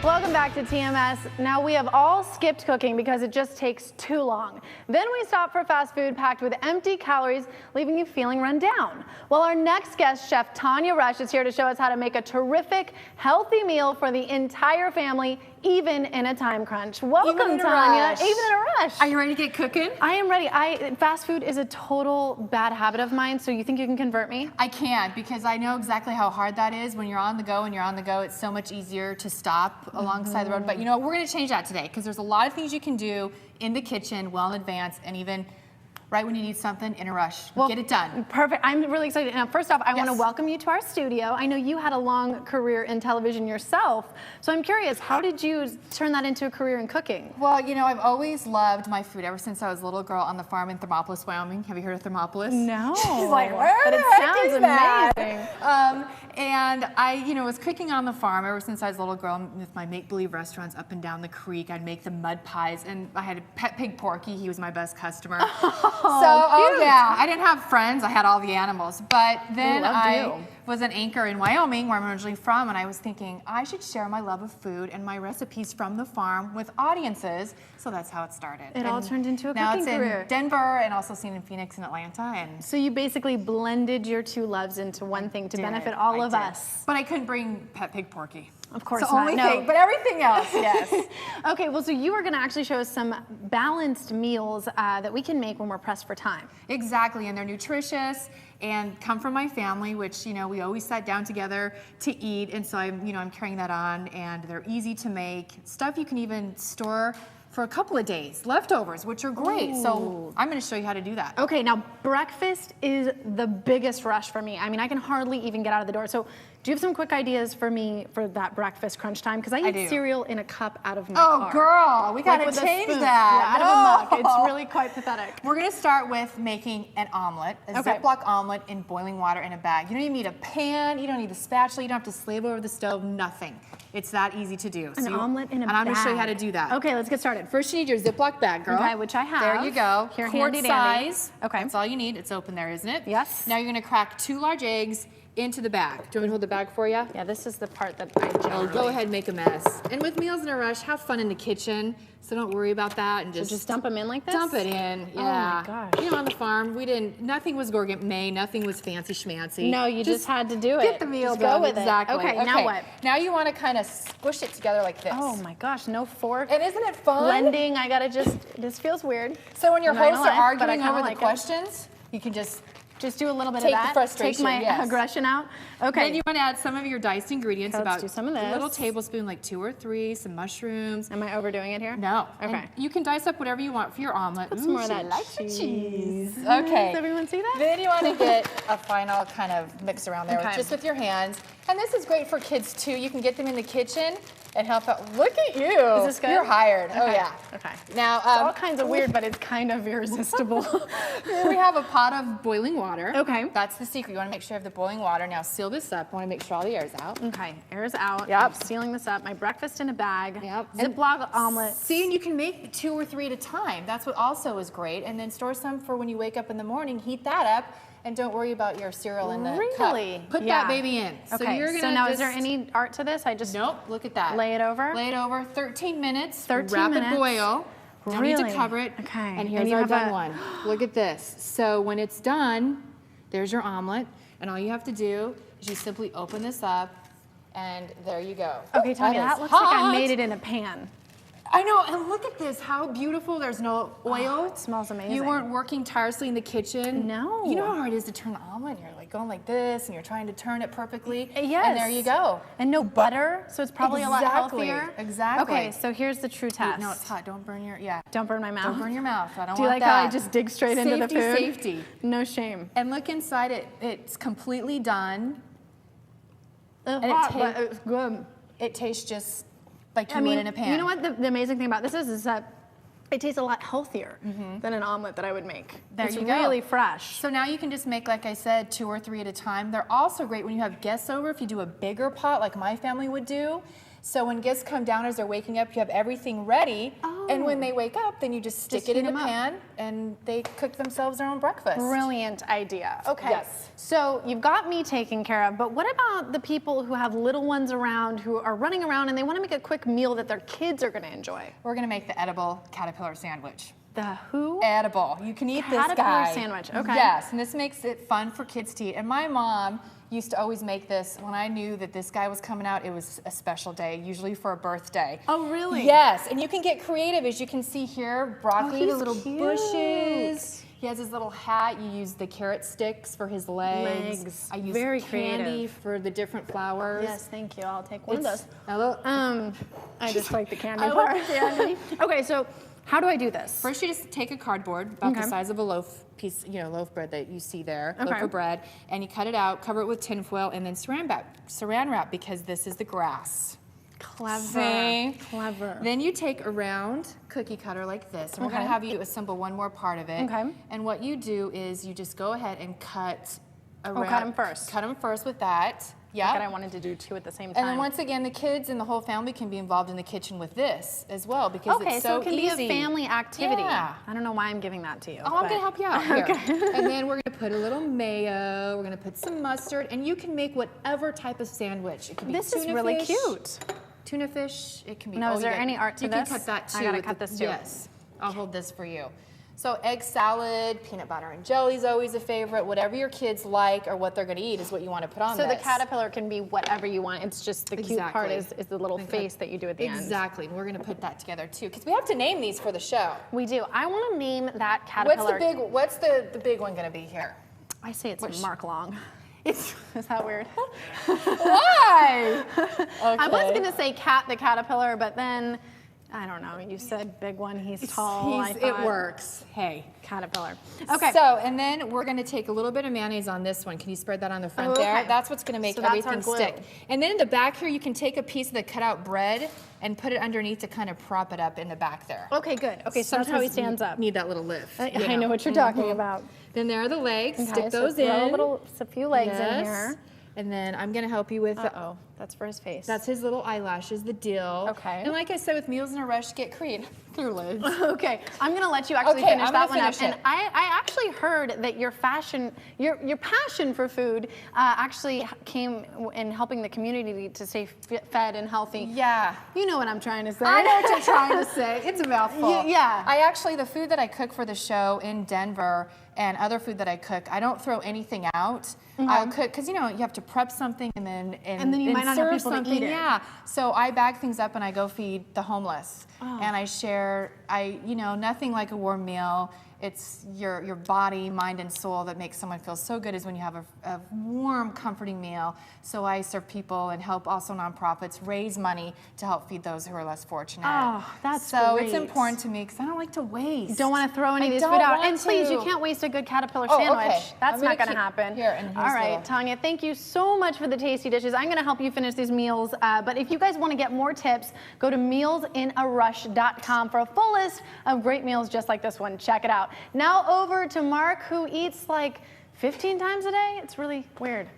Welcome back to TMS. Now we have all skipped cooking because it just takes too long. Then we stop for fast food packed with empty calories, leaving you feeling run down. Well, our next guest, Chef Tanya Rush, is here to show us how to make a terrific, healthy meal for the entire family, even in a time crunch. Welcome, Tanya. Even in a rush. Are you ready to get cooking? I am ready. Fast food is a total bad habit of mine, so you think you can convert me? I can, because I know exactly how hard that is. When you're on the go and you're on the go, it's so much easier to stop alongside the road. But you know what, we're gonna change that today, because there's a lot of things you can do in the kitchen well in advance, and even right when you need something in a rush. Well, get it done. Perfect. I'm really excited. Now, first off, I want to welcome you to our studio. I know you had a long career in television yourself, so I'm curious, how did you turn that into a career in cooking? Well, you know, I've always loved my food ever since I was a little girl on the farm in Thermopolis, Wyoming. Have you heard of Thermopolis? No. She's like, where but the it heck sounds is that? amazing. And I, you know, was cooking on the farm ever since I was a little girl with my make-believe restaurants up and down the creek. I'd make the mud pies, and I had a pet pig, Porky. He was my best customer. Yeah, I didn't have friends. I had all the animals. But then I was an anchor in Wyoming, where I'm originally from, and I was thinking I should share my love of food and my recipes from the farm with audiences. So that's how it started. It all turned into a now cooking career. Now it's in Denver, and also seen in Phoenix and Atlanta. And so you basically blended your two loves into one thing to benefit all of us. But I couldn't bring pet pig, Porky. Of course it's the not. only no. thing, but everything else, yes. Okay, well, so you are going to actually show us some balanced meals that we can make when we're pressed for time. Exactly, and they're nutritious and come from my family, which, you know, we always sat down together to eat, and so I'm carrying that on, and they're easy to make. Stuff you can even store for a couple of days, leftovers, which are great. Ooh. So I'm gonna show you how to do that. Okay, now breakfast is the biggest rush for me. I mean, I can hardly even get out of the door. So do you have some quick ideas for me for that breakfast crunch time? Because I eat cereal in a cup out of my car. Oh, girl, we gotta change that. Yeah, out of a mug. It's really quite pathetic. We're gonna start with making an omelet, a Ziploc omelet in boiling water in a bag. You don't even need a pan, you don't need a spatula, you don't have to slave over the stove, nothing. It's that easy to do. An omelet in a bag. And I'm gonna show you how to do that. Okay, let's get started. First, you need your Ziploc bag, girl. Okay, which I have. There you go. Here, quart handy size. dandy. Okay. That's all you need. It's open there, isn't it? Yes. Now you're gonna crack 2 large eggs into the bag. Do you want me to hold the bag for you? Yeah, this is the part that I generally... Go ahead and make a mess. And with meals in a rush, have fun in the kitchen. So don't worry about that, and just dump them in like this? Dump it in, yeah. Oh my gosh. You know, on the farm, nothing was gourmet, nothing was fancy schmancy. No, you just had to do it. Get the meal just done, go with exactly. it. Okay, now what? Now you want to kind of squish it together like this. Oh my gosh, no fork. And isn't it fun? Blending, I gotta this feels weird. So when your hosts are lie, but I arguing kinda over like the questions, you can just do a little bit take of that. the frustration, Take my aggression out. Okay. Then you want to add some of your diced ingredients, Okay, about let's do some of this. a little tablespoon, like 2 or 3, some mushrooms. Am I overdoing it here? No. Okay. And you can dice up whatever you want for your omelet. Put some more of that cheese. cheese. Okay. Does everyone see that? Then you want to get a final kind of mix around there, Okay. just with your hands. And this is great for kids too. You can get them in the kitchen and help out. Look at you. Is this good? You're hired. Okay. Oh yeah. Okay. Now, it's all kinds of weird, but it's kind of irresistible. Here we have a pot of boiling water. Okay. That's the secret. You want to make sure you have the boiling water. Now seal this up. I want to make sure all the air is out. Okay, air is out. Yep. I'm sealing this up. My breakfast in a bag. Yep. Ziploc omelet. See, and you can make 2 or 3 at a time. That's what also is great. And then store some for when you wake up in the morning. Heat that up. And don't worry about your cereal in the cup. Really? Put that baby in. Okay, so now is there any art to this? I just Nope, look at that. lay it over? Lay it over 13 minutes. 13 minutes. Rapid boil. Don't need Really? to cover it. Okay. And here's you our have done one. Look at this. So when it's done, there's your omelet. And all you have to do is you simply open this up, and there you go. Okay, Tanya, that looks like I made it in a pan. I know, and look at this, how beautiful. There's no oil. Oh, it smells amazing. You weren't working tirelessly in the kitchen. No. You know how hard it is to turn an omelet, and you're like going like this, and you're trying to turn it perfectly. Yes. And there you go. And no butter, so it's probably a lot healthier. Exactly. Okay, so here's the true test. No, it's hot. Don't burn your, Don't burn my mouth. Don't burn your mouth. I don't Do you want like how that. I just dig straight into the food? Safety. No shame. And look inside it. It's completely done. It's And hot, but it's good. It tastes just like you would in a pan. You know what the amazing thing about this is that it tastes a lot healthier than an omelet that I would make. There it's you go. really fresh. So now you can just make, like I said, 2 or 3 at a time. They're also great when you have guests over. If you do a bigger pot like my family would do, So when guests come down as they're waking up, you have everything ready. And when they wake up, then you just stick it in the pan and they cook themselves their own breakfast. Brilliant idea. Okay. Yes. So you've got me taken care of, but what about the people who have little ones around who are running around and they want to make a quick meal that their kids are going to enjoy? We're gonna make the edible caterpillar sandwich. The who? Edible. You can eat this Caterpillar guy. sandwich. Okay. Yes, and this makes it fun for kids to eat. And my mom used to always make this when I knew that this guy was coming out. It was a special day, usually for a birthday. Oh, really? Yes, and you can get creative, as you can see here. Broccoli, he's the little cute. bushes. He has his little hat. You use the carrot sticks for his legs. I use Very candy creative. for the different flowers. Yes, thank you. I'll take one of those. Hello. I just like the candy I part. love the candy. Okay, so how do I do this? First, you just take a cardboard about the Okay. size of a loaf piece, loaf bread that you see there, Okay. loaf of bread, and you cut it out, cover it with tin foil, and then saran wrap because this is the grass. Clever. See? Clever. Then you take a round cookie cutter like this, and we're going Okay. to have you assemble one more part of it. Okay. And what you do is you just go ahead and cut around. cut 'em first. Cut them first with that. Yeah. But I wanted to do two at the same time. And then once again, the kids and the whole family can be involved in the kitchen with this as well because Okay, it's so so it can easy. be a family activity. Yeah. I don't know why I'm giving that to you. Oh, I'm but- gonna help you out here. And then we're gonna put a little mayo, we're gonna put some mustard, and you can make whatever type of sandwich. It can be This is tuna really fish, cute. Tuna fish, it can be. Now, is you there got- any art to you this? can cut that too. I gotta with cut the- this too. Yes, I'll hold this for you. So egg salad, peanut butter and jelly is always a favorite. Whatever your kids like or what they're gonna eat is what you wanna put on So the this. caterpillar can be whatever you want. It's just the cute part Exactly. is the little And face cut- that you do at the end. Exactly, and we're gonna put that together too, because we have to name these for the show. We do. I want to name that caterpillar. What's the big one gonna be here? I say it's Which- Mark Long. Is that weird? Why? I was going to say Cat the caterpillar, but then, I don't know, you said big one, he's tall. I It thought works. Hey. Caterpillar. Okay. So, and then we're gonna take a little bit of mayonnaise on this one. Can you spread that on the front there? Okay. That's what's gonna make So that's our everything glue. stick. And then in the back here, you can take a piece of the cut out bread and put it underneath to kind of prop it up in the back there. Okay, good. Okay, so that's how he Sometimes stands you up. Need that little lift. I know what you're talking about. Then there are the legs. Okay, Stick so those throw in. a few legs in Yes. here. And then I'm gonna help you with Uh-oh, that's for his face. that's his little eyelashes, the dill. Okay. And like I said, with Meals in a Rush, get creative. Their lids. Okay, I'm gonna let you actually Okay, finish I'm that gonna one up. finish And it. I actually heard that your passion for food actually came in helping the community to stay fed and healthy. Yeah. You know what I'm trying to say. I know what you're trying to say. It's a mouthful. Yeah. I actually, the food that I cook for the show in Denver and other food that I cook, I don't throw anything out. I'll cook, because you have to prep something and then And then you might not have serve people to something. eat it. Yeah. So I bag things up and I go feed the homeless. Oh. And I share, nothing like a warm meal. It's your body, mind, and soul that makes someone feel so good is when you have a warm, comforting meal. So I serve people and help also nonprofits raise money to help feed those who are less fortunate. Oh, that's so it's great. important to me because I don't like to waste. Don't want to throw any I of this don't food out. want And please, you to. can't waste a good caterpillar Oh, sandwich. okay. That's I'm not gonna going to keep- happen. here, and here's All right, little- Tanya, thank you so much for the tasty dishes. I'm going to help you finish these meals. But if you guys want to get more tips, go to mealsinarush.com for a full list of great meals just like this one. Check it out. Now over to Mark, who eats like 15 times a day. It's really weird.